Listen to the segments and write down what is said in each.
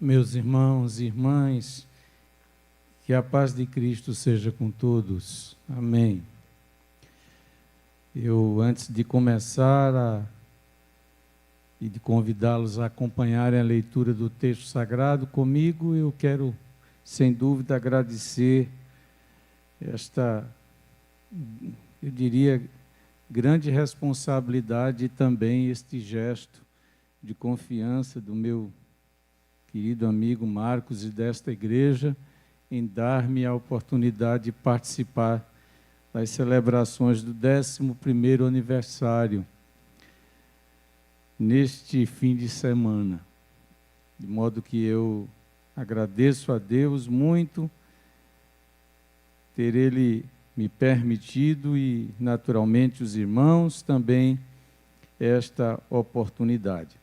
Meus irmãos e irmãs, que a paz de Cristo seja com todos. Amém. Antes de começar e de convidá-los a acompanharem a leitura do texto sagrado comigo, eu quero, sem dúvida, agradecer esta, eu diria, grande responsabilidade e também este gesto de confiança do meu querido amigo Marcos e desta igreja, em dar-me a oportunidade de participar das celebrações do 11º aniversário, neste fim de semana. De modo que eu agradeço a Deus muito ter Ele me permitido e, naturalmente, os irmãos também esta oportunidade.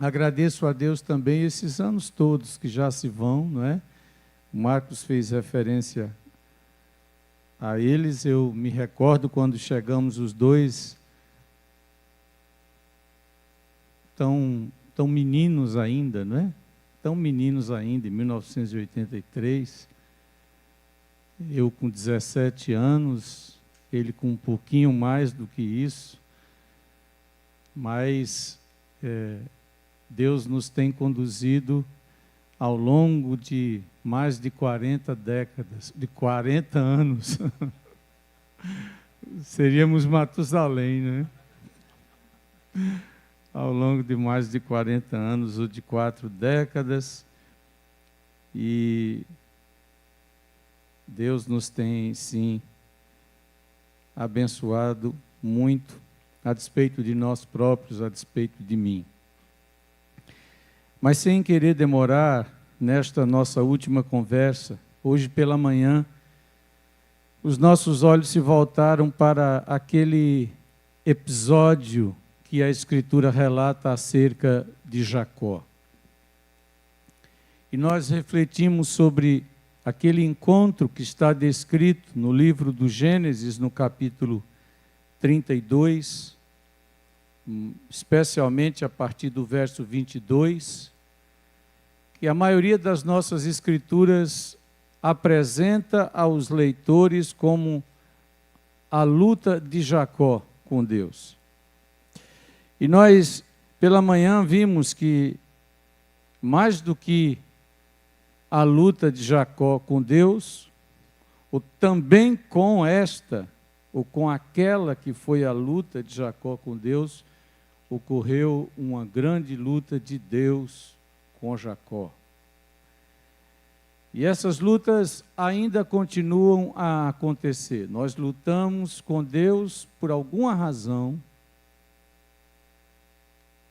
Agradeço a Deus também esses anos todos que já se vão, não é? O Marcos fez referência a eles. Eu me recordo quando chegamos os dois tão meninos ainda, não é? Tão meninos ainda, em 1983. Eu com 17 anos, ele com um pouquinho mais do que isso. Mas Deus nos tem conduzido ao longo de mais de 40 décadas, de 40 anos. Seríamos Matusalém, né? Ao longo de mais de 40 anos, ou de 4 décadas. E Deus nos tem, sim, abençoado muito, a despeito de nós próprios, a despeito de mim. Mas sem querer demorar, nesta nossa última conversa, hoje pela manhã, os nossos olhos se voltaram para aquele episódio que a Escritura relata acerca de Jacó. E nós refletimos sobre aquele encontro que está descrito no livro do Gênesis, no capítulo 32, especialmente a partir do verso 22, que a maioria das nossas escrituras apresenta aos leitores como a luta de Jacó com Deus. E nós, pela manhã, vimos que, mais do que a luta de Jacó com Deus, ou também com esta, ou com aquela que foi a luta de Jacó com Deus, ocorreu uma grande luta de Deus com Jacó. E essas lutas ainda continuam a acontecer. Nós lutamos com Deus por alguma razão,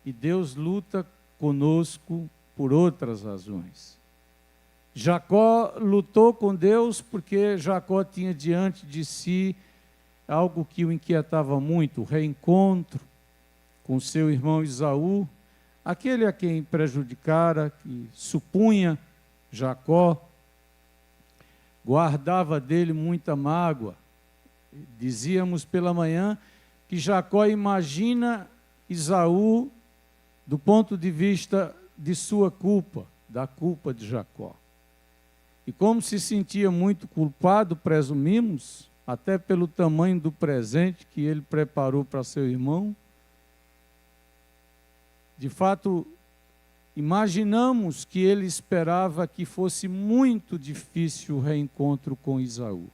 e Deus luta conosco por outras razões. Jacó lutou com Deus porque Jacó tinha diante de si algo que o inquietava muito, o reencontro com seu irmão Esaú, aquele a quem prejudicara, que supunha Jacó, guardava dele muita mágoa. Dizíamos pela manhã que Jacó imagina Esaú do ponto de vista de sua culpa, da culpa de Jacó. E como se sentia muito culpado, presumimos, até pelo tamanho do presente que ele preparou para seu irmão, de fato, imaginamos que ele esperava que fosse muito difícil o reencontro com Esaú.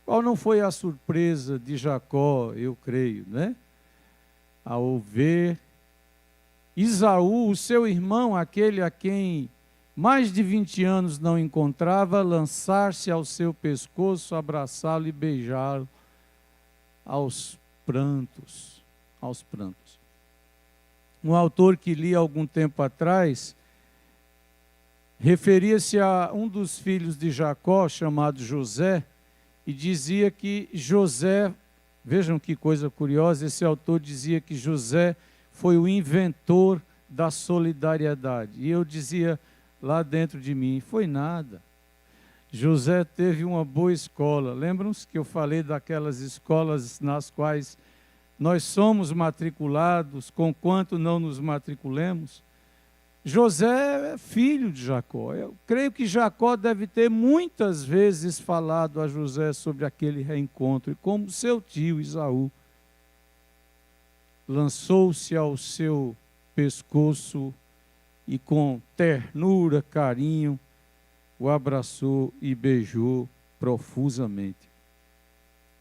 Qual não foi a surpresa de Jacó, eu creio, né? Ao ver Esaú, o seu irmão, aquele a quem mais de 20 anos não encontrava, lançar-se ao seu pescoço, abraçá-lo e beijá-lo aos prantos. Um autor que li há algum tempo atrás referia-se a um dos filhos de Jacó, chamado José, e dizia que José, vejam que coisa curiosa, esse autor dizia que José foi o inventor da solidariedade. E eu dizia lá dentro de mim, foi nada. José teve uma boa escola. Lembram-se que eu falei daquelas escolas nas quais nós somos matriculados, conquanto não nos matriculemos? José é filho de Jacó. Eu creio que Jacó deve ter muitas vezes falado a José sobre aquele reencontro, e como seu tio Esaú lançou-se ao seu pescoço e com ternura, carinho, o abraçou e beijou profusamente.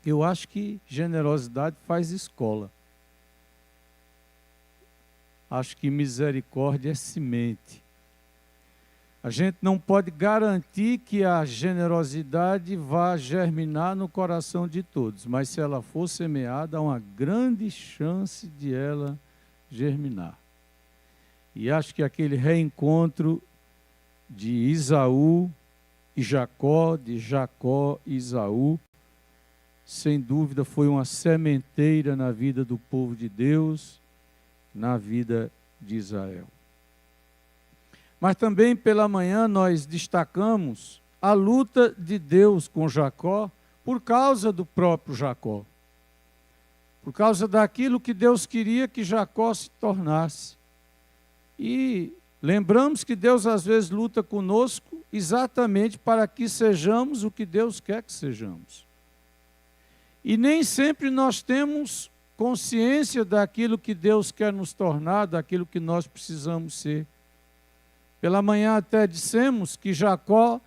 Eu acho que generosidade faz escola. Acho que misericórdia é semente. A gente não pode garantir que a generosidade vá germinar no coração de todos, mas se ela for semeada, há uma grande chance de ela germinar. E acho que aquele reencontro de Isaú e Jacó, de Jacó e Isaú, sem dúvida foi uma sementeira na vida do povo de Deus, na vida de Israel. Mas também pela manhã nós destacamos a luta de Deus com Jacó por causa do próprio Jacó. Por causa daquilo que Deus queria que Jacó se tornasse. E lembramos que Deus às vezes luta conosco exatamente para que sejamos o que Deus quer que sejamos. E nem sempre nós temos consciência daquilo que Deus quer nos tornar, daquilo que nós precisamos ser. Pela manhã até dissemos que Jacó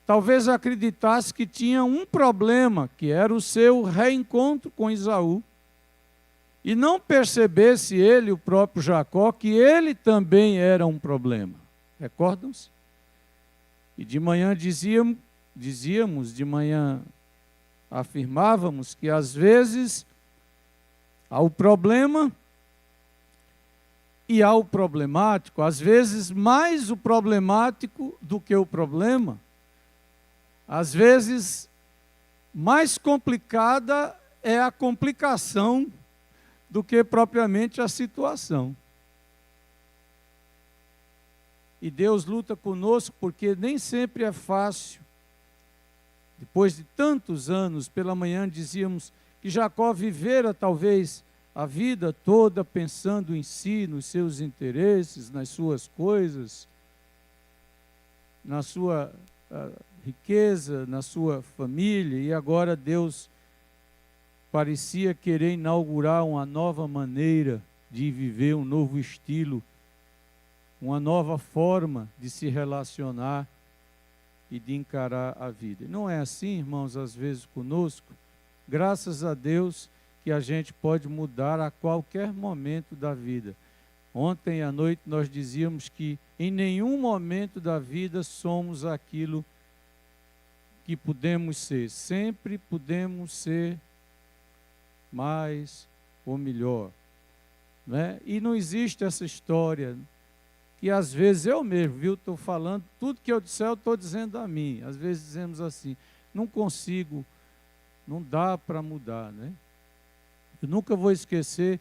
talvez acreditasse que tinha um problema, que era o seu reencontro com Esaú. E não percebesse ele, o próprio Jacó, que ele também era um problema. Recordam-se? E de manhã dizíamos, de manhã afirmávamos que às vezes há o problema e há o problemático, às vezes mais o problemático do que o problema. Às vezes mais complicada é a complicação do que propriamente a situação. E Deus luta conosco porque nem sempre é fácil. Depois de tantos anos, pela manhã dizíamos que Jacó vivera talvez a vida toda pensando em si, nos seus interesses, nas suas coisas, na sua riqueza, na sua família, e agora Deus parecia querer inaugurar uma nova maneira de viver, um novo estilo, uma nova forma de se relacionar e de encarar a vida. Não é assim, irmãos, às vezes conosco? Graças a Deus que a gente pode mudar a qualquer momento da vida. Ontem à noite nós dizíamos que em nenhum momento da vida somos aquilo que podemos ser. Sempre podemos ser mais ou melhor. Né? E não existe essa história que às vezes eu mesmo, viu, estou falando, tudo que eu disser eu estou dizendo a mim. Às vezes dizemos assim, não consigo, não dá para mudar, né? Eu nunca vou esquecer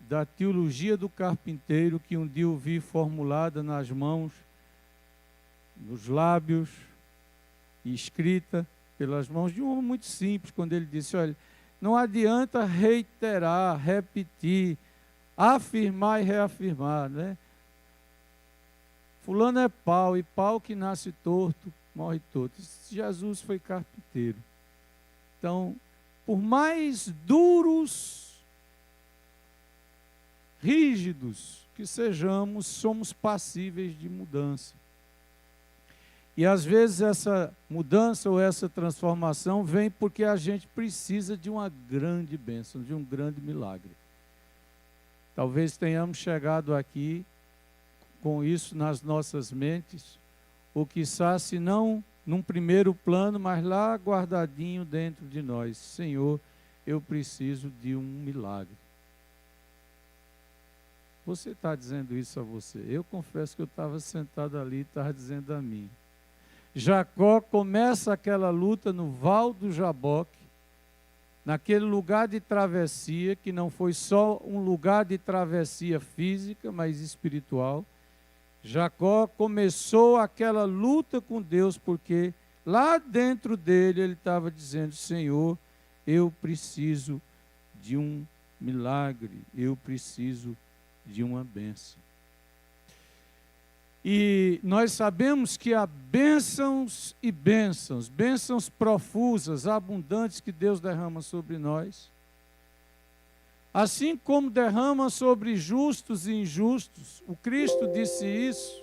da teologia do carpinteiro que um dia eu vi formulada nas mãos, nos lábios, e escrita pelas mãos de um homem muito simples, quando ele disse, olha, não adianta reiterar, repetir, afirmar e reafirmar, né? Fulano é pau, e pau que nasce torto, morre torto. Jesus foi carpinteiro. Então, por mais duros, rígidos que sejamos, somos passíveis de mudança. E às vezes essa mudança ou essa transformação vem porque a gente precisa de uma grande bênção, de um grande milagre. Talvez tenhamos chegado aqui com isso nas nossas mentes, ou quiçá, se não num primeiro plano, mas lá guardadinho dentro de nós. Senhor, eu preciso de um milagre. Você está dizendo isso a você? Eu confesso que eu estava sentado ali e estava dizendo a mim. Jacó começa aquela luta no Val do Jaboque, naquele lugar de travessia, que não foi só um lugar de travessia física, mas espiritual. Jacó começou aquela luta com Deus, porque lá dentro dele ele estava dizendo, Senhor, eu preciso de um milagre, eu preciso de uma bênção. E nós sabemos que há bênçãos e bênçãos, bênçãos profusas, abundantes que Deus derrama sobre nós. Assim como derrama sobre justos e injustos, o Cristo disse isso.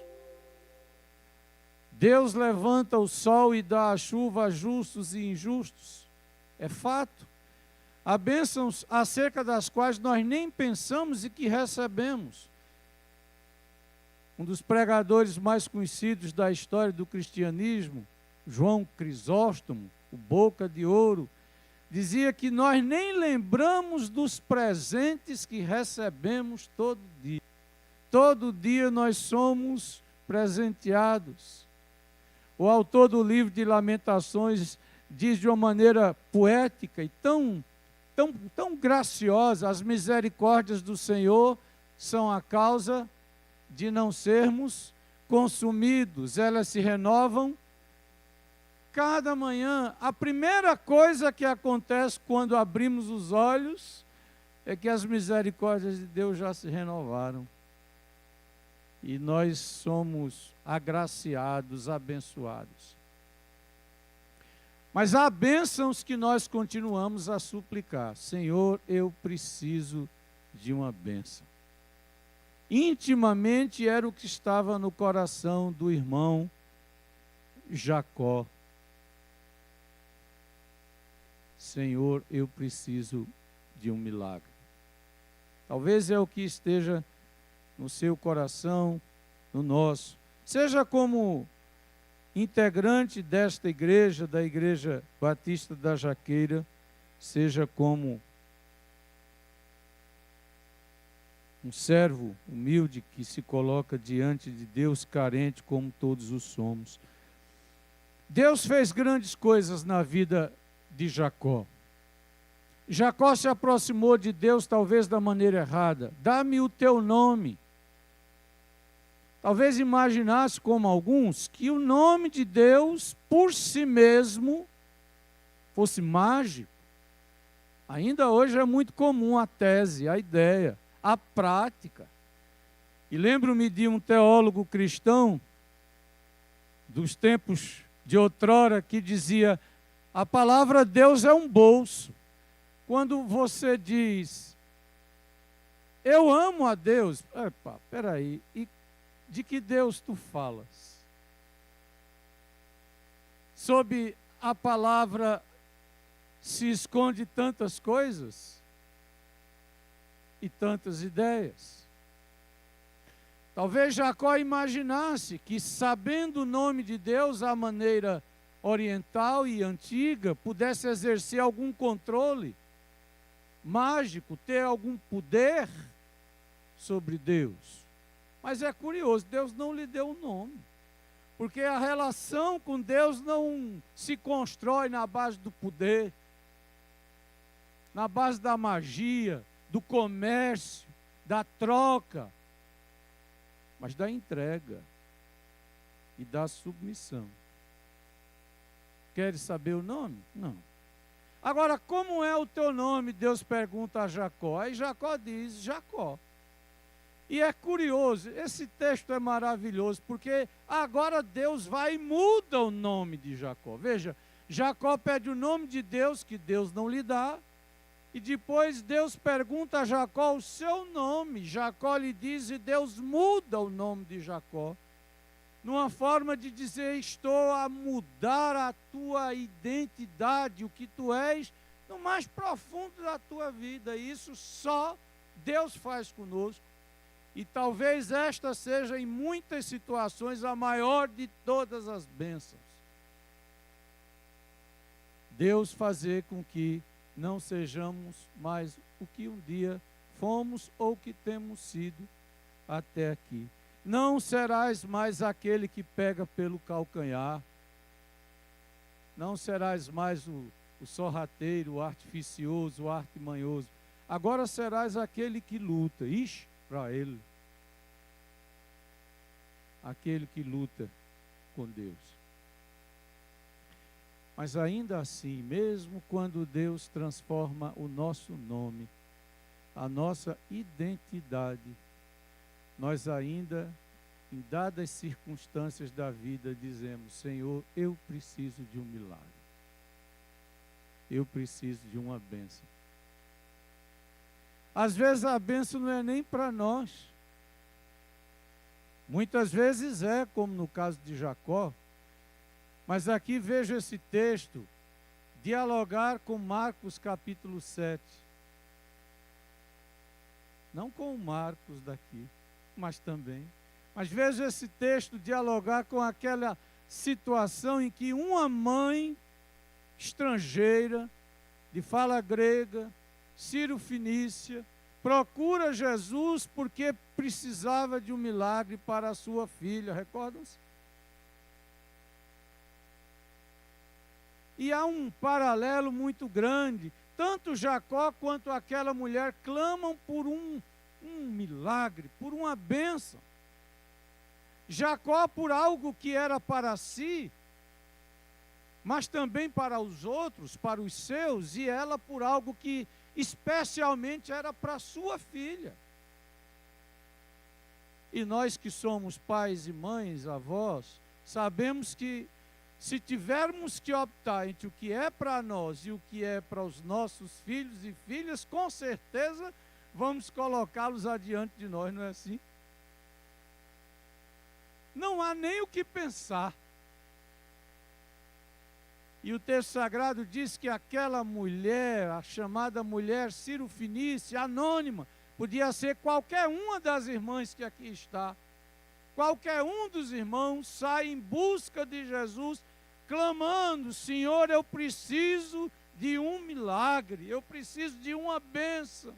Deus levanta o sol e dá a chuva a justos e injustos. É fato. Há bênçãos acerca das quais nós nem pensamos e que recebemos. Um dos pregadores mais conhecidos da história do cristianismo, João Crisóstomo, o Boca de Ouro, dizia que nós nem lembramos dos presentes que recebemos todo dia. Todo dia nós somos presenteados. O autor do livro de Lamentações diz de uma maneira poética e tão graciosa: as misericórdias do Senhor são a causa de não sermos consumidos. Elas se renovam cada manhã. A primeira coisa que acontece quando abrimos os olhos é que as misericórdias de Deus já se renovaram. E nós somos agraciados, abençoados. Mas há bênçãos que nós continuamos a suplicar. Senhor, eu preciso de uma bênção. Intimamente era o que estava no coração do irmão Jacó. Senhor, eu preciso de um milagre. Talvez é o que esteja no seu coração, no nosso. Seja como integrante desta igreja, da Igreja Batista da Jaqueira, seja como um servo humilde que se coloca diante de Deus, carente como todos os somos. Deus fez grandes coisas na vida de Jacó. Jacó se aproximou de Deus talvez da maneira errada. Dá-me o teu nome. Talvez imaginasse, como alguns, que o nome de Deus, por si mesmo, fosse mágico. Ainda hoje é muito comum a tese, a ideia, a prática. E lembro-me de um teólogo cristão, dos tempos de outrora, que dizia: a palavra Deus é um bolso. Quando você diz, eu amo a Deus, peraí, e de que Deus tu falas? Sob a palavra se esconde tantas coisas e tantas ideias. Talvez Jacó imaginasse que, sabendo o nome de Deus à maneira oriental e antiga, pudesse exercer algum controle mágico, ter algum poder sobre Deus. Mas é curioso, Deus não lhe deu um nome, porque a relação com Deus não se constrói na base do poder, na base da magia, do comércio, da troca, mas da entrega e da submissão. Queres saber o nome? Não. Agora, como é o teu nome? Deus pergunta a Jacó. Aí Jacó diz, Jacó. E é curioso, esse texto é maravilhoso, porque agora Deus vai e muda o nome de Jacó. Veja, Jacó pede o nome de Deus, que Deus não lhe dá, e depois Deus pergunta a Jacó o seu nome. Jacó lhe diz e Deus muda o nome de Jacó, numa forma de dizer, estou a mudar a tua identidade, o que tu és, no mais profundo da tua vida. E isso só Deus faz conosco. E talvez esta seja, em muitas situações, a maior de todas as bênçãos. Deus fazer com que não sejamos mais o que um dia fomos ou que temos sido até aqui. Não serás mais aquele que pega pelo calcanhar. Não serás mais o sorrateiro, o artificioso, o artimanhoso. Agora serás aquele que luta. Ixi, para ele. Aquele que luta com Deus. Mas ainda assim, mesmo quando Deus transforma o nosso nome, a nossa identidade, nós ainda em dadas circunstâncias da vida, dizemos: Senhor, eu preciso de um milagre. Eu preciso de uma bênção. Às vezes a bênção não é nem para nós. Muitas vezes é, como no caso de Jacó. Mas aqui vejo esse texto dialogar com Marcos capítulo 7. Não com o Marcos daqui, mas também. Mas vejo esse texto dialogar com aquela situação em que uma mãe estrangeira, de fala grega, sírio-fenícia, procura Jesus porque precisava de um milagre para a sua filha. Recordam-se? E há um paralelo muito grande. Tanto Jacó quanto aquela mulher clamam por um milagre, por uma bênção. Jacó por algo que era para si, mas também para os outros, para os seus, e ela por algo que especialmente era para sua filha. E nós que somos pais e mães, avós, sabemos que se tivermos que optar entre o que é para nós e o que é para os nossos filhos e filhas, com certeza vamos colocá-los adiante de nós, não é assim? Não há nem o que pensar. E o texto sagrado diz que aquela mulher, a chamada mulher sírio-fenícia, anônima, podia ser qualquer uma das irmãs que aqui está. Qualquer um dos irmãos sai em busca de Jesus, clamando: Senhor, eu preciso de um milagre, eu preciso de uma bênção.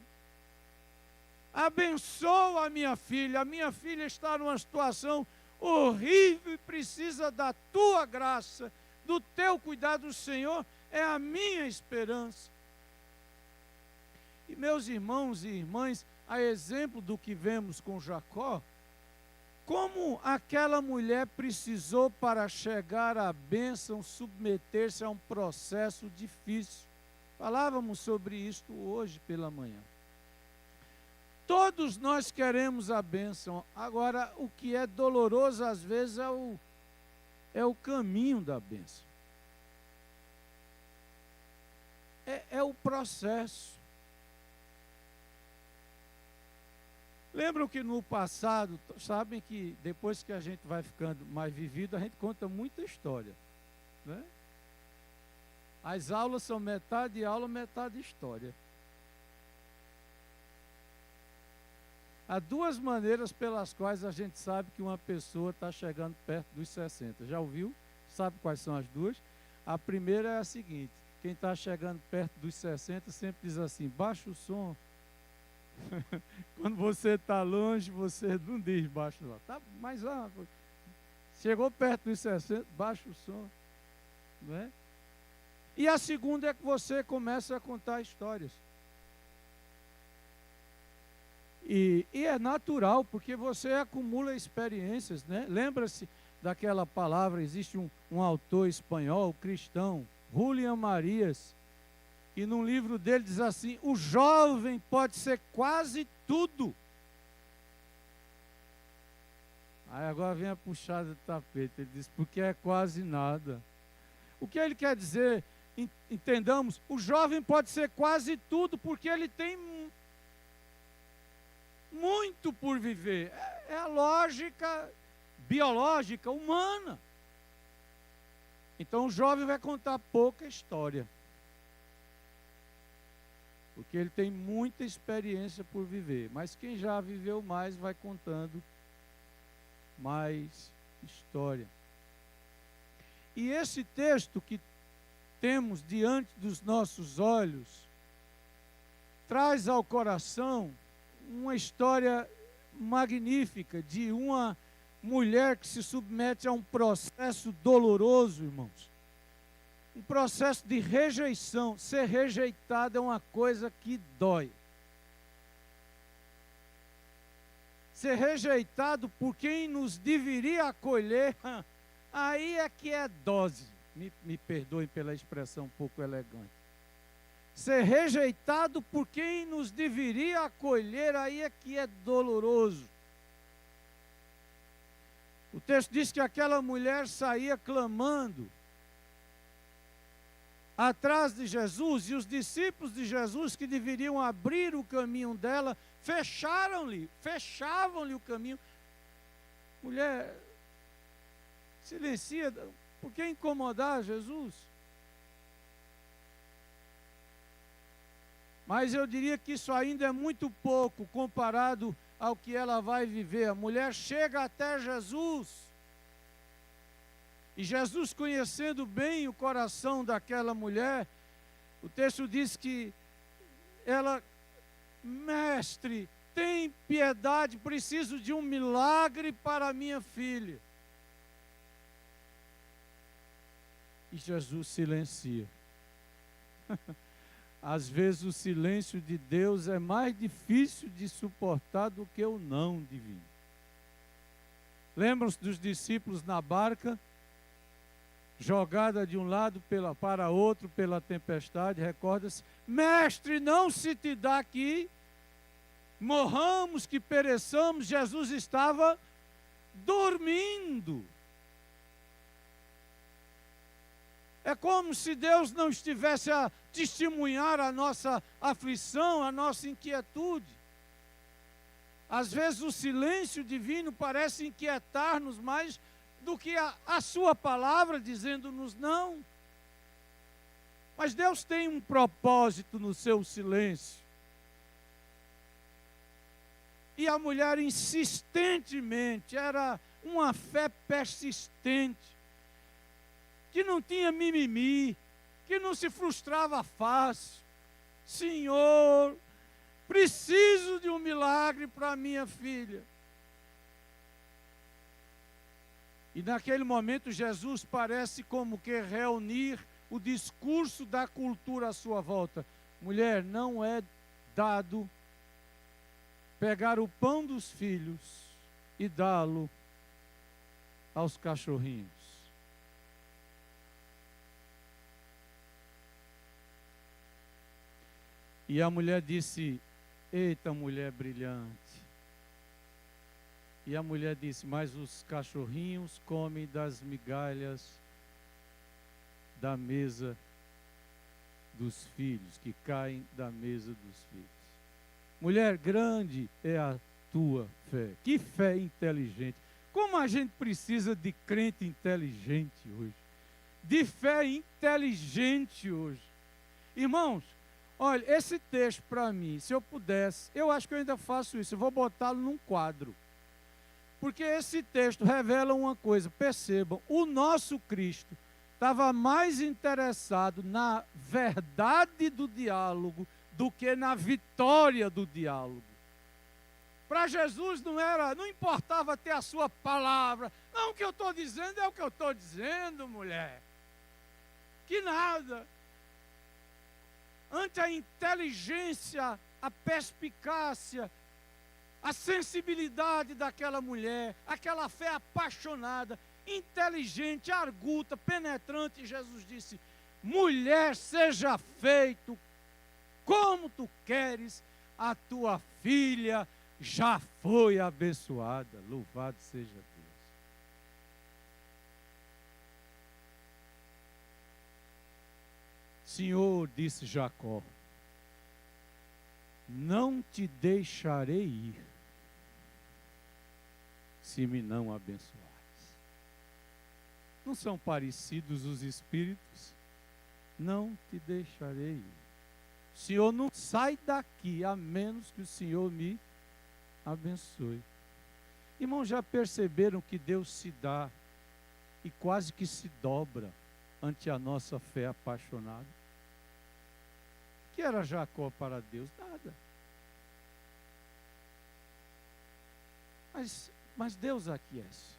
Abençoa a minha filha está numa situação horrível e precisa da tua graça, do teu cuidado. O Senhor é a minha esperança. E meus irmãos e irmãs, a exemplo do que vemos com Jacó, como aquela mulher precisou para chegar à bênção submeter-se a um processo difícil. Falávamos sobre isto hoje pela manhã. Todos nós queremos a bênção. Agora, o que é doloroso às vezes é o caminho da bênção. É o processo. Lembram que no passado, sabem que depois que a gente vai ficando mais vivido, a gente conta muita história, né? As aulas são metade aula, metade história. Há duas maneiras pelas quais a gente sabe que uma pessoa está chegando perto dos 60. Já ouviu? Sabe quais são as duas? A primeira é a seguinte: quem está chegando perto dos 60 sempre diz assim: baixa o som. Quando você está longe, você não diz baixa o som. Tá mais alto. Chegou perto dos 60, baixa o som. Não é? E a segunda é que você começa a contar histórias. E é natural, porque você acumula experiências, né? Lembra-se daquela palavra, existe um autor espanhol, cristão, Julián Marías, que num livro dele diz assim: o jovem pode ser quase tudo. Aí agora vem a puxada de tapete, ele diz: porque é quase nada. O que ele quer dizer? Entendamos, o jovem pode ser quase tudo, porque ele tem muito por viver. É a lógica biológica, humana. Então o jovem vai contar pouca história, porque ele tem muita experiência por viver. Mas quem já viveu mais vai contando mais história. E esse texto que temos diante dos nossos olhos traz ao coração uma história magnífica de uma mulher que se submete a um processo doloroso, irmãos. Um processo de rejeição. Ser rejeitado é uma coisa que dói. Ser rejeitado por quem nos deveria acolher, aí é que é dose. Me perdoem pela expressão um pouco elegante. Ser rejeitado por quem nos deveria acolher, aí é que é doloroso. O texto diz que aquela mulher saía clamando atrás de Jesus, e os discípulos de Jesus, que deveriam abrir o caminho dela, fechavam-lhe o caminho. Mulher, silencia, por que incomodar Jesus? Mas eu diria que isso ainda é muito pouco comparado ao que ela vai viver. A mulher chega até Jesus. E Jesus, conhecendo bem o coração daquela mulher, o texto diz que ela, mestre, tem piedade, preciso de um milagre para a minha filha. E Jesus silencia. Às vezes o silêncio de Deus é mais difícil de suportar do que o não divino. Lembram-se dos discípulos na barca, jogada de um lado para outro pela tempestade? Recorda-se, mestre, não se te dá que morramos, que pereçamos. Jesus estava dormindo. É como se Deus não estivesse a testemunhar a nossa aflição, a nossa inquietude. Às vezes o silêncio divino parece inquietar-nos mais do que a sua palavra dizendo-nos não. Mas Deus tem um propósito no seu silêncio. E a mulher insistentemente, era uma fé persistente, que não tinha mimimi, que não se frustrava fácil. Senhor, preciso de um milagre para minha filha. E naquele momento Jesus parece como que reunir o discurso da cultura à sua volta. Mulher, não é dado pegar o pão dos filhos e dá-lo aos cachorrinhos. E a mulher disse, eita mulher brilhante. E a mulher disse, mas os cachorrinhos comem das migalhas da mesa dos filhos, que caem da mesa dos filhos. Mulher, grande é a tua fé. Que fé inteligente. Como a gente precisa de crente inteligente hoje. De fé inteligente hoje. Irmãos, olha, esse texto para mim, se eu pudesse, eu acho que eu ainda faço isso, eu vou botá-lo num quadro. Porque esse texto revela uma coisa, percebam, o nosso Cristo estava mais interessado na verdade do diálogo do que na vitória do diálogo. Para Jesus não importava ter a sua palavra. Não, o que eu estou dizendo é o que eu estou dizendo, mulher. Que nada. Ante a inteligência, a perspicácia, a sensibilidade daquela mulher, aquela fé apaixonada, inteligente, arguta, penetrante, Jesus disse, mulher, seja feito como tu queres, a tua filha já foi abençoada. Louvado seja Deus. Senhor, disse Jacó, não te deixarei ir, se me não abençoares. Não são parecidos os espíritos? Não te deixarei ir. O Senhor não sai daqui, a menos que o Senhor me abençoe. Irmãos, já perceberam que Deus se dá e quase que se dobra ante a nossa fé apaixonada? O que era Jacó para Deus? Nada. Mas Deus aquece.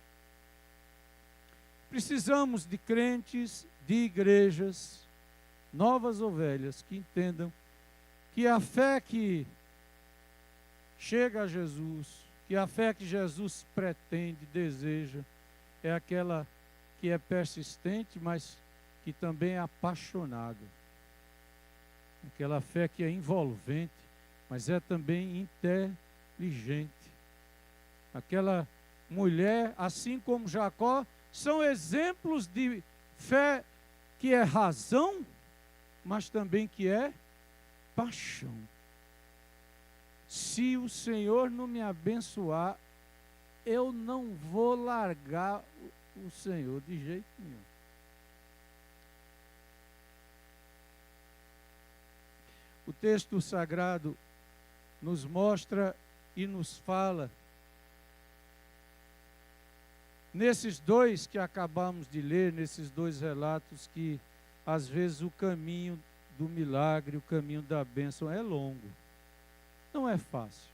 Precisamos de crentes, de igrejas, novas ovelhas que entendam que a fé que chega a Jesus, que a fé que Jesus pretende, deseja, é aquela que é persistente, mas que também é apaixonada. Aquela fé que é envolvente, mas é também inteligente. Aquela mulher, assim como Jacó, são exemplos de fé que é razão, mas também que é paixão. Se o Senhor não me abençoar, eu não vou largar o Senhor de jeito nenhum. O texto sagrado nos mostra e nos fala, nesses dois que acabamos de ler, nesses dois relatos, que às vezes o caminho do milagre, o caminho da bênção é longo. Não é fácil.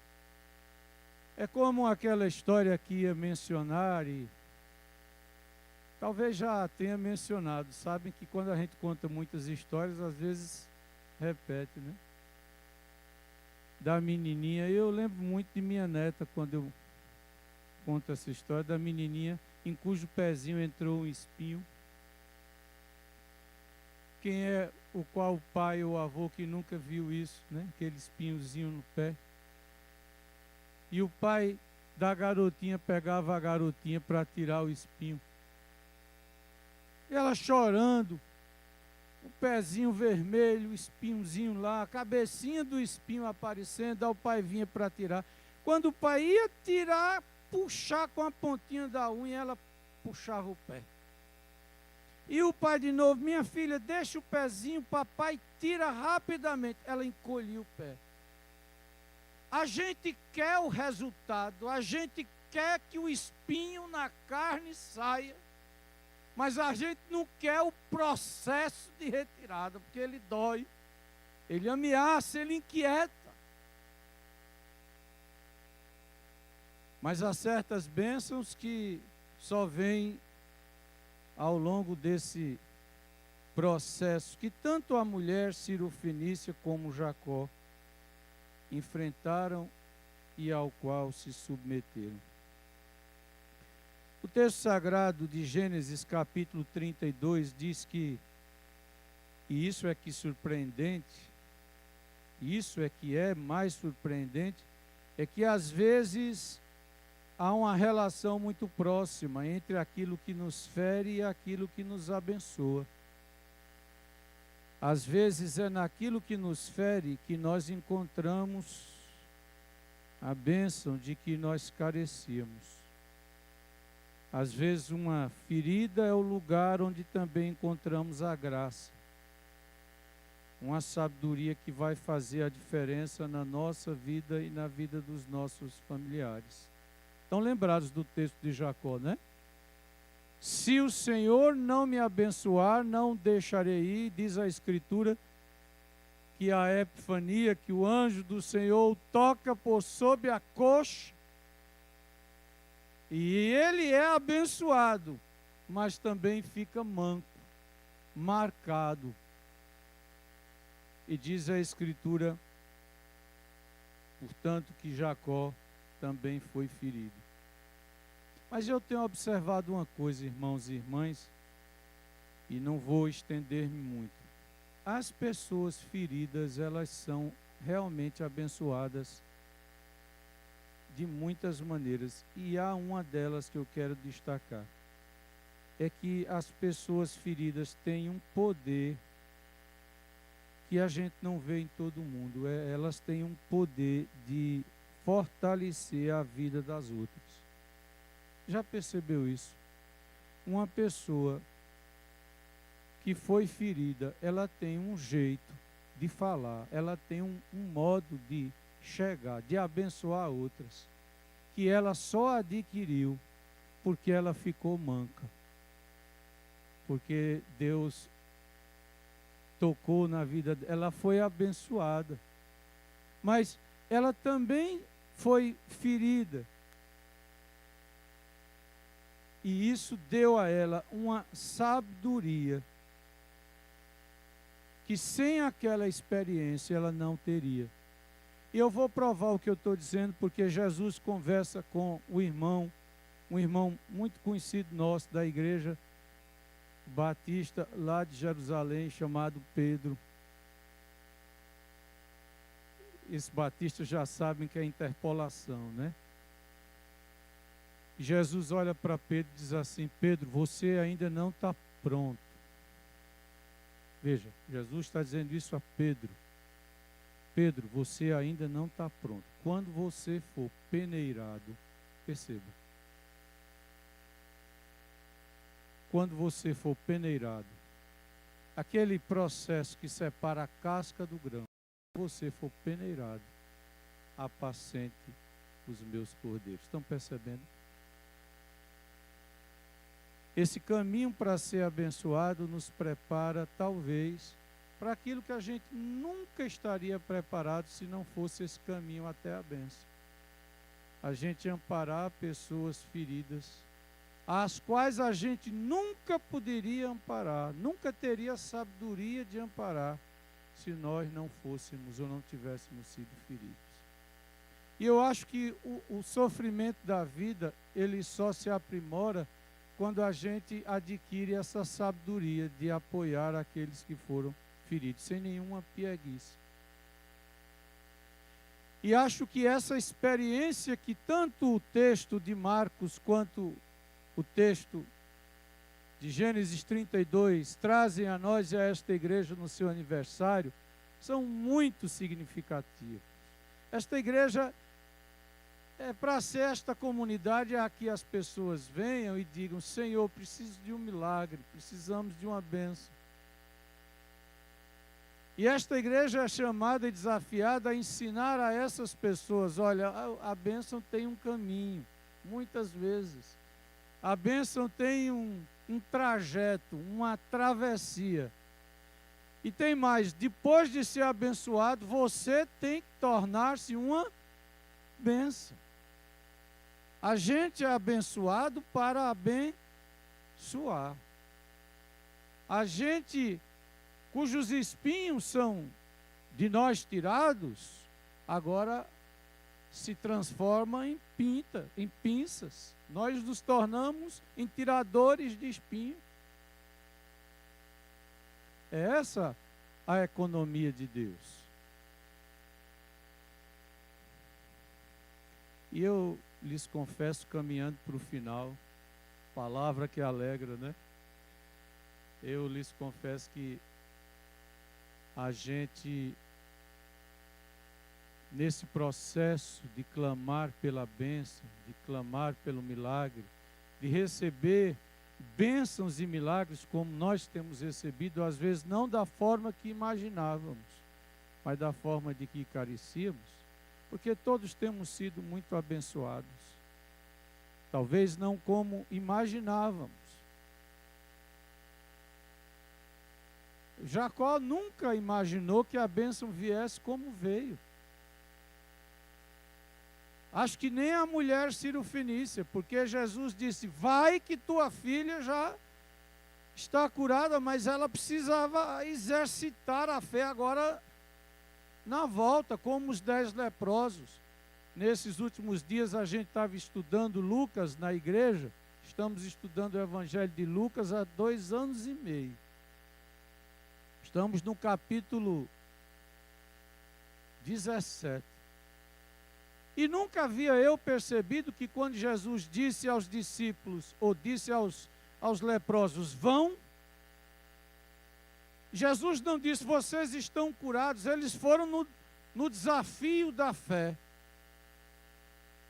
É como aquela história que ia mencionar e talvez já tenha mencionado. Sabem que quando a gente conta muitas histórias, às vezes repete, né? Da menininha. Eu lembro muito de minha neta quando eu conto essa história da menininha em cujo pezinho entrou um espinho. Quem é o qual o pai ou avô que nunca viu isso, né? Aquele espinhozinho no pé. E o pai da garotinha pegava a garotinha para tirar o espinho. E ela chorando, o pezinho vermelho, o espinhozinho lá, a cabecinha do espinho aparecendo, aí o pai vinha para tirar. Quando o pai ia tirar, puxar com a pontinha da unha, ela puxava o pé. E o pai de novo, minha filha, deixa o pezinho, papai tira rapidamente. Ela encolhia o pé. A gente quer o resultado, a gente quer que o espinho na carne saia, mas a gente não quer o processo de retirada, porque ele dói, ele ameaça, ele inquieta. Mas há certas bênçãos que só vêm ao longo desse processo, que tanto a mulher Cirofenícia como Jacó enfrentaram e ao qual se submeteram. O texto sagrado de Gênesis capítulo 32 diz que, e isso é que surpreendente, isso é que é mais surpreendente, é que às vezes há uma relação muito próxima entre aquilo que nos fere e aquilo que nos abençoa. Às vezes é naquilo que nos fere que nós encontramos a bênção de que nós carecíamos. Às vezes uma ferida é o lugar onde também encontramos a graça. Uma sabedoria que vai fazer a diferença na nossa vida e na vida dos nossos familiares. Estão lembrados do texto de Jacó, né? Se o Senhor não me abençoar, não deixarei ir, diz a Escritura, que a epifania, que o anjo do Senhor toca por sob a coxa, e ele é abençoado, mas também fica manco, marcado. E diz a Escritura, portanto, que Jacó também foi ferido. Mas eu tenho observado uma coisa, irmãos e irmãs, e não vou estender-me muito. As pessoas feridas, elas são realmente abençoadas de muitas maneiras. E há uma delas que eu quero destacar. É que as pessoas feridas têm um poder que a gente não vê em todo mundo. Elas têm um poder de fortalecer a vida das outras. Já percebeu isso? Uma pessoa que foi ferida, ela tem um jeito de falar, ela tem um modo de chegar, de abençoar outras, que ela só adquiriu porque ela ficou manca. Porque Deus tocou na vida dela, ela foi abençoada. Mas ela também foi ferida. E isso deu a ela uma sabedoria que sem aquela experiência ela não teria. E eu vou provar o que eu estou dizendo, porque Jesus conversa com o irmão, um irmão muito conhecido nosso da igreja batista lá de Jerusalém, chamado Pedro. Esses batistas já sabem que é interpolação, né? Jesus olha para Pedro e diz assim: Pedro, você ainda não está pronto. Veja, Jesus está dizendo isso a Pedro. Pedro, você ainda não está pronto. Quando você for peneirado, perceba. Quando você for peneirado, aquele processo que separa a casca do grão, quando você for peneirado, apacente os meus cordeiros. Estão percebendo? Esse caminho para ser abençoado nos prepara, talvez, para aquilo que a gente nunca estaria preparado se não fosse esse caminho até a bênção. A gente amparar pessoas feridas, as quais a gente nunca poderia amparar, nunca teria sabedoria de amparar, se nós não fôssemos ou não tivéssemos sido feridos. E eu acho que o sofrimento da vida, ele só se aprimora quando a gente adquire essa sabedoria de apoiar aqueles que foram feridos, sem nenhuma pieguice. E acho que essa experiência que tanto o texto de Marcos quanto o texto de Gênesis 32 trazem a nós e a esta igreja no seu aniversário, são muito significativos. Esta igreja é para ser esta comunidade a que as pessoas venham e digam: Senhor, preciso de um milagre, precisamos de uma bênção. E esta igreja é chamada e desafiada a ensinar a essas pessoas: olha, a bênção tem um caminho, muitas vezes. A bênção tem um trajeto, uma travessia. E tem mais, depois de ser abençoado, você tem que tornar-se uma bênção. A gente é abençoado para abençoar. A gente, cujos espinhos são de nós tirados, agora se transforma em pinças. Nós nos tornamos em tiradores de espinho. É essa a economia de Deus. E eu lhes confesso, caminhando para o final, palavra que alegra, né? Eu lhes confesso que a gente, nesse processo de clamar pela bênção, de clamar pelo milagre, de receber bênçãos e milagres como nós temos recebido, às vezes não da forma que imaginávamos, mas da forma de que carecíamos, porque todos temos sido muito abençoados. Talvez não como imaginávamos. Jacó nunca imaginou que a bênção viesse como veio. Acho que nem a mulher cirofenícia, porque Jesus disse: vai que tua filha já está curada, mas ela precisava exercitar a fé agora na volta, como os 10 leprosos. Nesses últimos dias a gente estava estudando Lucas na igreja, estamos estudando o Evangelho de Lucas há 2 anos e meio. Estamos no capítulo 17. E nunca havia eu percebido que quando Jesus disse aos discípulos, ou disse aos leprosos: vão, Jesus não disse: vocês estão curados. Eles foram no desafio da fé.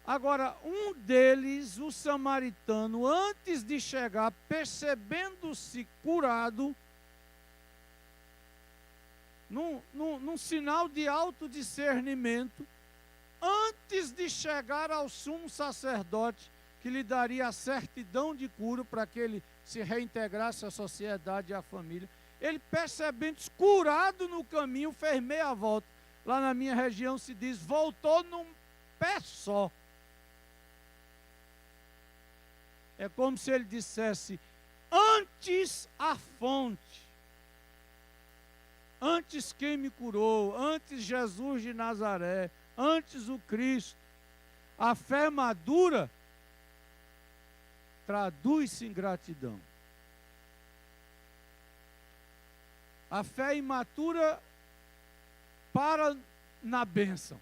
Agora, um deles, o samaritano, antes de chegar, percebendo-se curado, num sinal de autodiscernimento, antes de chegar ao sumo sacerdote, que lhe daria a certidão de cura para que ele se reintegrasse à sociedade e à família, ele, percebendo-se curado no caminho, fez meia volta. Lá na minha região se diz: voltou num pé só. É como se ele dissesse: antes a fonte, antes quem me curou, antes Jesus de Nazaré, antes o Cristo. A fé madura traduz-se em gratidão. A fé imatura para na bênção.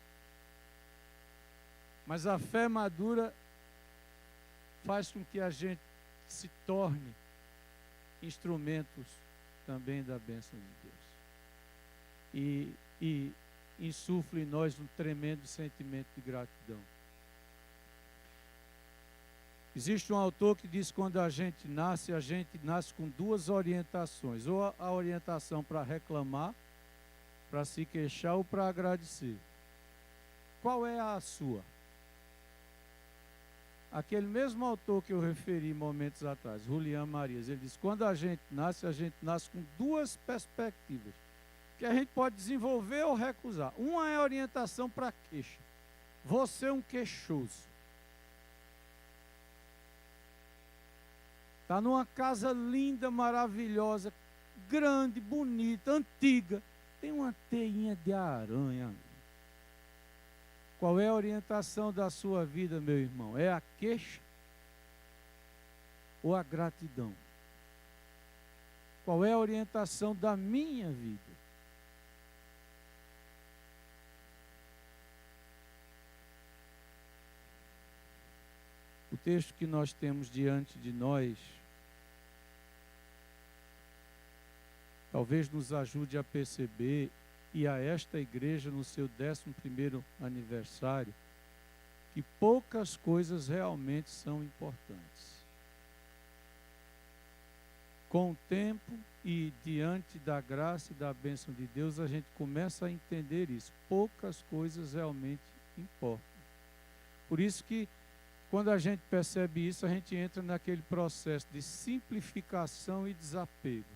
Mas a fé madura faz com que a gente se torne instrumentos também da bênção de Deus. E insufla em nós um tremendo sentimento de gratidão. Existe um autor que diz que quando a gente nasce com duas orientações. Ou a orientação para reclamar, para se queixar ou para agradecer. Qual é a sua? Aquele mesmo autor que eu referi momentos atrás, Julián Marias, ele diz: quando a gente nasce com duas perspectivas, que a gente pode desenvolver ou recusar. Uma é a orientação para queixa. Você é um queixoso. Está numa casa linda, maravilhosa, grande, bonita, antiga. Tem uma teinha de aranha. Qual é a orientação da sua vida, meu irmão? É a queixa ou a gratidão? Qual é a orientação da minha vida? O texto que nós temos diante de nós talvez nos ajude a perceber, e a esta igreja no seu 11º aniversário, que poucas coisas realmente são importantes. Com o tempo e diante da graça e da bênção de Deus, a gente começa a entender isso. Poucas coisas realmente importam. Por isso que, quando a gente percebe isso, a gente entra naquele processo de simplificação e desapego.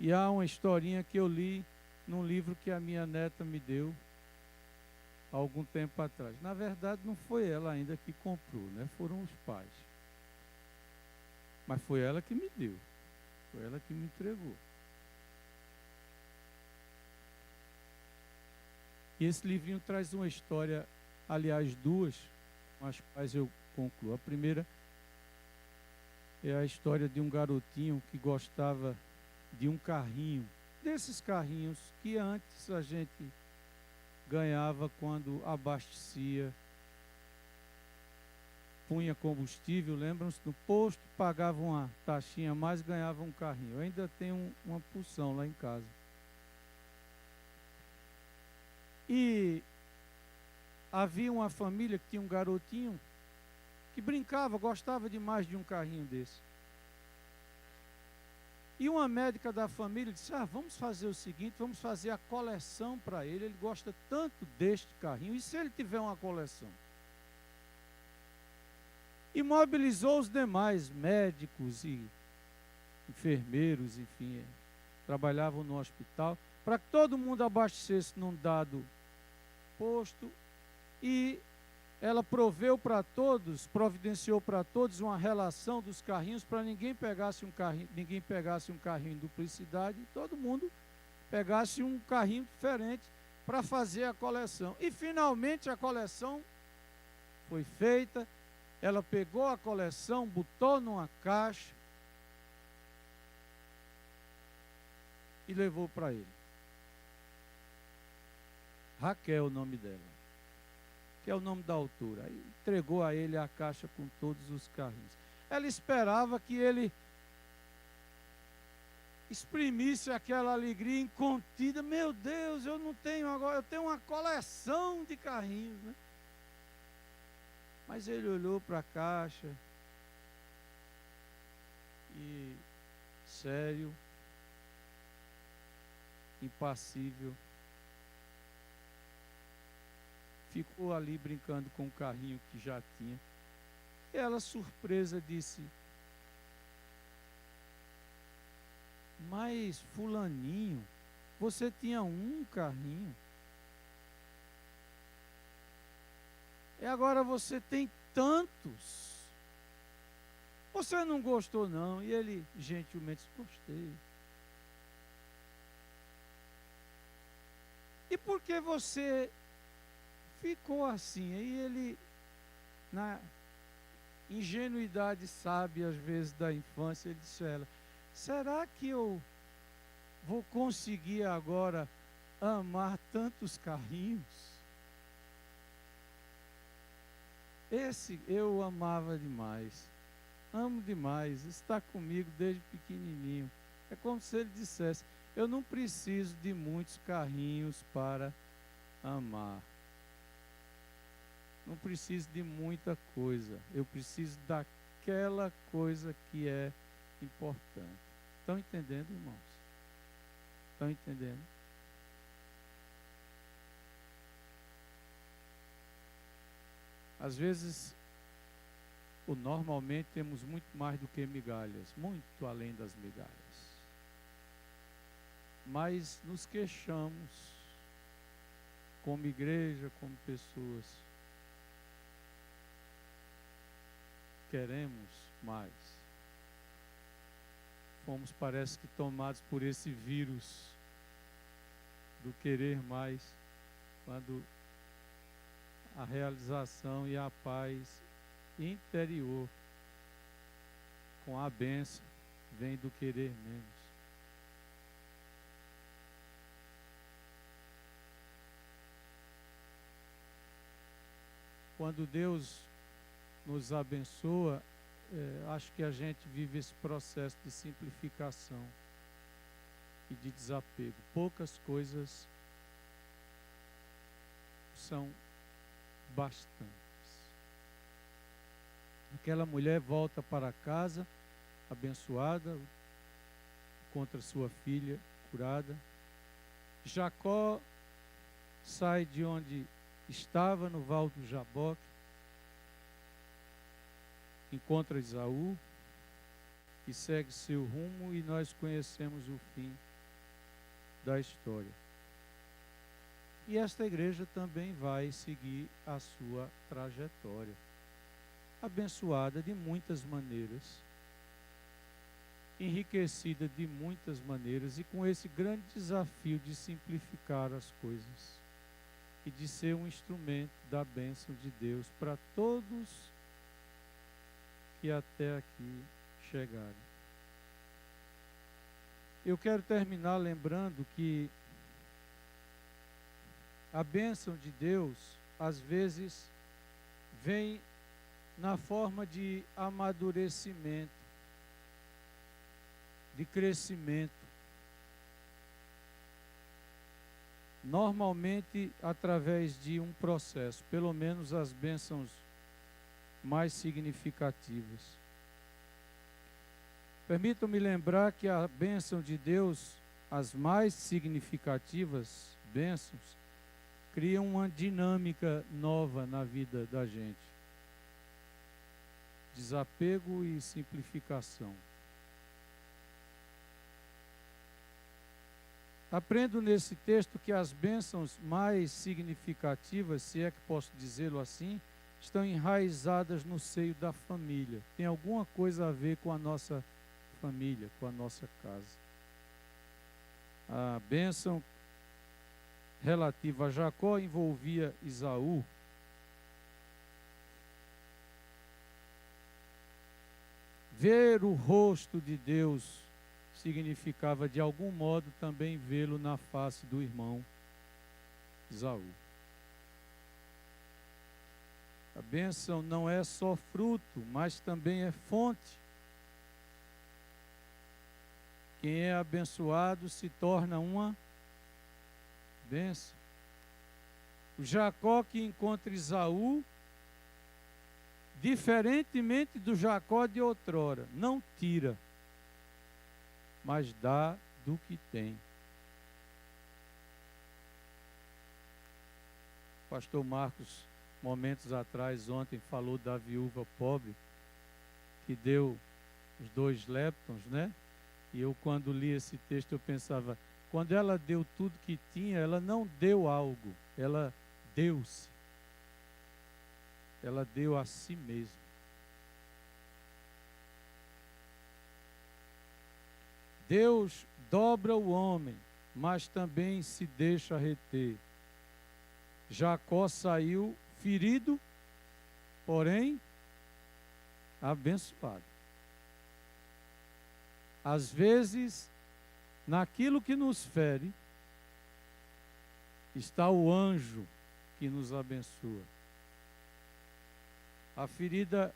E há uma historinha que eu li num livro que a minha neta me deu há algum tempo atrás. Na verdade, não foi ela ainda que comprou, né? Foram os pais. Mas foi ela que me deu. Foi ela que me entregou. E esse livrinho traz uma história, aliás, duas, com as quais eu concluo. A primeira é a história de um garotinho que gostava de um carrinho, desses carrinhos que antes a gente ganhava quando abastecia, punha combustível, lembram-se, no posto, pagava uma taxinha a mais, ganhava um carrinho. Eu ainda tenho uma porção lá em casa. E havia uma família que tinha um garotinho que brincava, gostava demais de um carrinho desse. E uma médica da família disse: vamos fazer o seguinte, vamos fazer a coleção para ele. Ele gosta tanto deste carrinho, e se ele tiver uma coleção? E mobilizou os demais médicos e enfermeiros, enfim, trabalhavam no hospital, para que todo mundo abastecesse num dado posto, e ela providenciou para todos uma relação dos carrinhos, para ninguém pegasse um carrinho em duplicidade, e todo mundo pegasse um carrinho diferente para fazer a coleção. E finalmente a coleção foi feita. Ela pegou a coleção, botou numa caixa e levou para ele. Raquel, o nome dela, que é o nome da autora. Aí entregou a ele a caixa com todos os carrinhos. Ela esperava que ele exprimisse aquela alegria incontida. Meu Deus, eu não tenho agora, eu tenho uma coleção de carrinhos, né? Mas ele olhou para a caixa e, sério, impassível, ficou ali brincando com o carrinho que já tinha. E ela, surpresa, disse: mas fulaninho, você tinha um carrinho, e agora você tem tantos. Você não gostou, não? E ele gentilmente disse: gostei. E por que você ficou assim? Aí ele, na ingenuidade sábia, às vezes, da infância, ele disse a ela: será que eu vou conseguir agora amar tantos carrinhos? Esse eu amava demais. Amo demais. Está comigo desde pequenininho. É como se ele dissesse: eu não preciso de muitos carrinhos para amar. Não preciso de muita coisa. Eu preciso daquela coisa que é importante. Estão entendendo, irmãos? Estão entendendo? Às vezes, normalmente temos muito mais do que migalhas, muito além das migalhas. Mas nos queixamos, como igreja, como pessoas. Queremos mais. Fomos, parece que, tomados por esse vírus do querer mais, quando a realização e a paz interior com a bênção vem do querer menos. Quando Deus nos abençoa, acho que a gente vive esse processo de simplificação e de desapego. Poucas coisas são bastantes. Aquela mulher volta para casa, abençoada, contra sua filha curada. Jacó sai de onde estava, no Val do Jaboque, encontra Esaú e segue seu rumo, e nós conhecemos o fim da história. E esta igreja também vai seguir a sua trajetória, abençoada de muitas maneiras, enriquecida de muitas maneiras, e com esse grande desafio de simplificar as coisas e de ser um instrumento da bênção de Deus para todos que até aqui chegaram. Eu quero terminar lembrando que a bênção de Deus, às vezes, vem na forma de amadurecimento, de crescimento. Normalmente, através de um processo, pelo menos as bênçãos mais significativas. Permitam-me lembrar que a bênção de Deus, as mais significativas bênçãos, criam uma dinâmica nova na vida da gente. Desapego e simplificação. Aprendo nesse texto que as bênçãos mais significativas, se é que posso dizê-lo assim, estão enraizadas no seio da família. Tem alguma coisa a ver com a nossa família, com a nossa casa. A bênção relativa a Jacó envolvia Esaú. Ver o rosto de Deus significava, de algum modo, também vê-lo na face do irmão Esaú. A bênção não é só fruto, mas também é fonte. Quem é abençoado se torna uma bênção. O Jacó que encontra Esaú, diferentemente do Jacó de outrora, não tira, mas dá do que tem. O pastor Marcos, momentos atrás, ontem, falou da viúva pobre, que deu os 2 leptons, né? E eu, quando li esse texto, eu pensava, quando ela deu tudo que tinha, ela não deu algo, ela deu-se. Ela deu a si mesma. Deus dobra o homem, mas também se deixa reter. Jacó saiu ferido, porém abençoado. Às vezes, naquilo que nos fere, está o anjo que nos abençoa. A ferida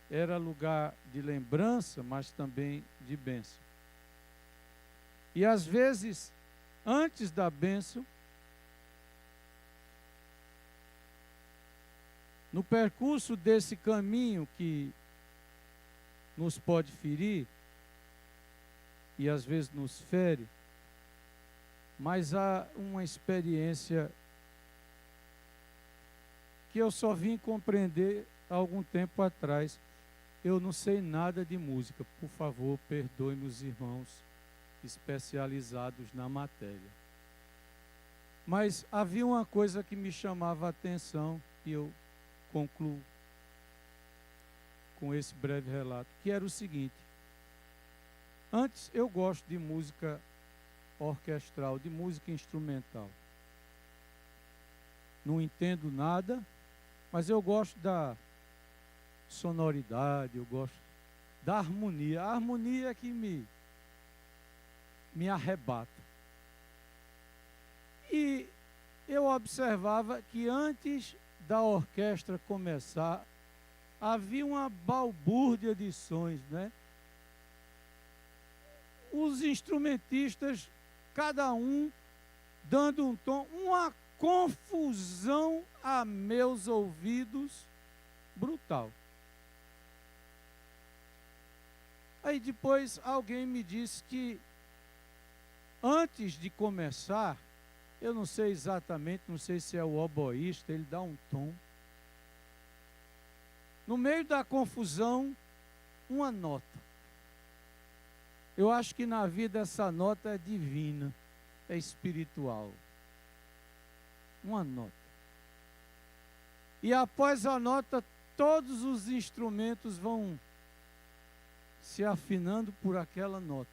era lugar de lembrança, mas também de bênção. E às vezes, antes da bênção, no percurso desse caminho que nos pode ferir, e às vezes nos fere, mas há uma experiência que eu só vim compreender há algum tempo atrás. Eu não sei nada de música, por favor, perdoe-me os irmãos especializados na matéria. Mas havia uma coisa que me chamava a atenção, e eu concluo com esse breve relato, que era o seguinte: antes eu gosto de música orquestral, de música instrumental. Não entendo nada, mas eu gosto da sonoridade, eu gosto da harmonia. A harmonia é que me arrebata. E eu observava que antes da orquestra começar, havia uma balbúrdia de sons, né? Os instrumentistas, cada um dando um tom, uma confusão a meus ouvidos brutal. Aí depois alguém me disse que antes de começar, eu não sei exatamente, não sei se é o oboísta, ele dá um tom. No meio da confusão, uma nota. Eu acho que na vida essa nota é divina, é espiritual. Uma nota. E após a nota, todos os instrumentos vão se afinando por aquela nota.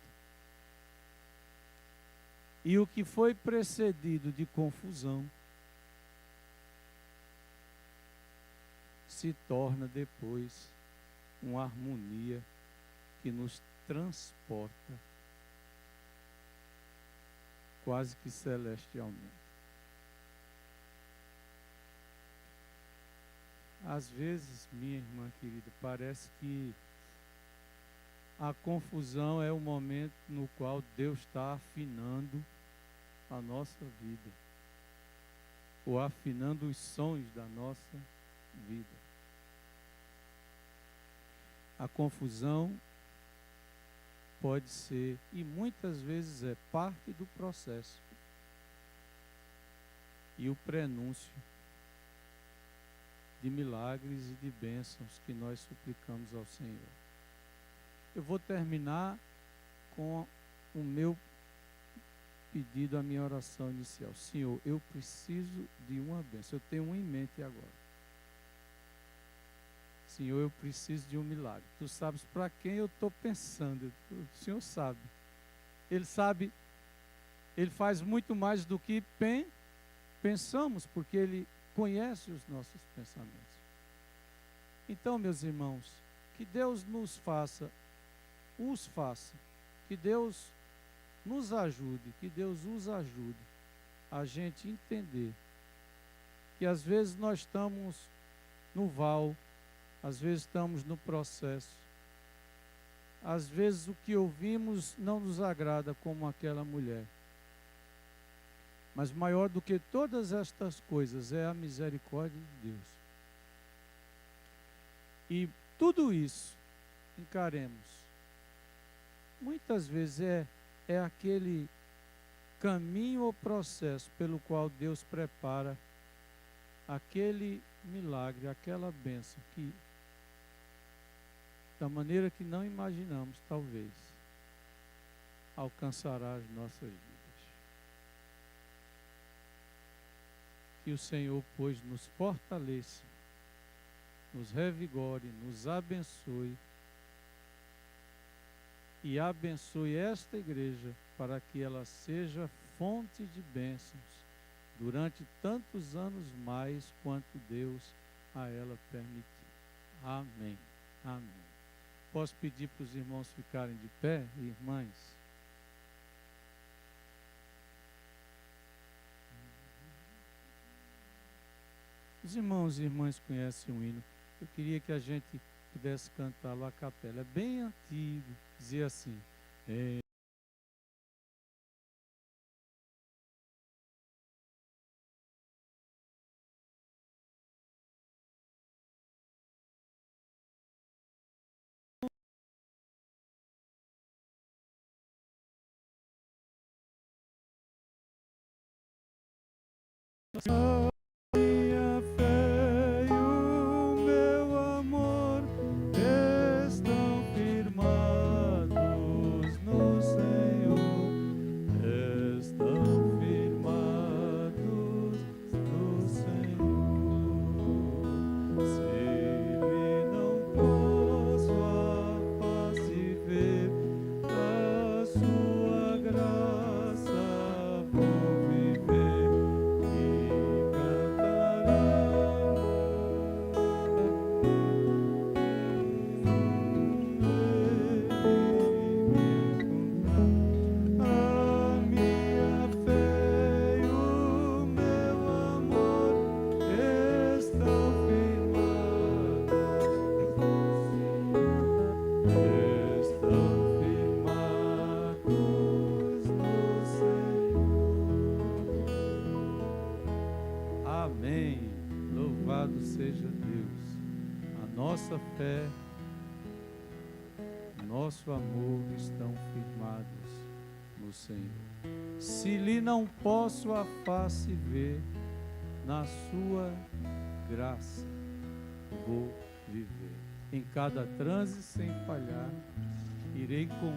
E o que foi precedido de confusão se torna depois uma harmonia que nos transporta quase que celestialmente. Às vezes, minha irmã querida, parece que a confusão é o momento no qual Deus está afinando a nossa vida, ou afinando os sons da nossa vida. A confusão pode ser, e muitas vezes é, parte do processo e o prenúncio de milagres e de bênçãos que nós suplicamos ao Senhor. Eu vou terminar com o meu pedido, a minha oração inicial. Senhor, eu preciso de uma bênção. Eu tenho uma em mente agora. Senhor, eu preciso de um milagre. Tu sabes para quem eu estou pensando. O Senhor sabe. Ele sabe, Ele faz muito mais do que pensamos, porque Ele conhece os nossos pensamentos. Então, meus irmãos, que Deus nos faça, que Deus nos ajude, que Deus os ajude a gente entender que às vezes nós estamos no val, às vezes estamos no processo, às vezes o que ouvimos não nos agrada, como aquela mulher. Mas maior do que todas estas coisas é a misericórdia de Deus. E tudo isso encaremos. Muitas vezes é aquele caminho ou processo pelo qual Deus prepara aquele milagre, aquela bênção que, da maneira que não imaginamos, talvez, alcançará as nossas vidas. Que o Senhor, pois, nos fortaleça, nos revigore, nos abençoe e abençoe esta igreja para que ela seja fonte de bênçãos durante tantos anos mais quanto Deus a ela permitir. Amém. Amém. Posso pedir para os irmãos ficarem de pé, irmãs? Os irmãos e irmãs conhecem o hino. Eu queria que a gente pudesse cantá-lo a capela. É bem antigo, dizia assim. Minha fé e o meu amor estão firmados no Senhor, estão firmados no Senhor. Se Ele não posso a face ver, a sua graça vou viver e a minha fé e o meu amor estão firmados no Senhor. Amém. Louvado seja Deus. A nossa fé, nosso amor estão firmados no Senhor. Se lhe não posso a face ver, na sua graça vou viver. Em cada transe sem falhar, irei com Ele.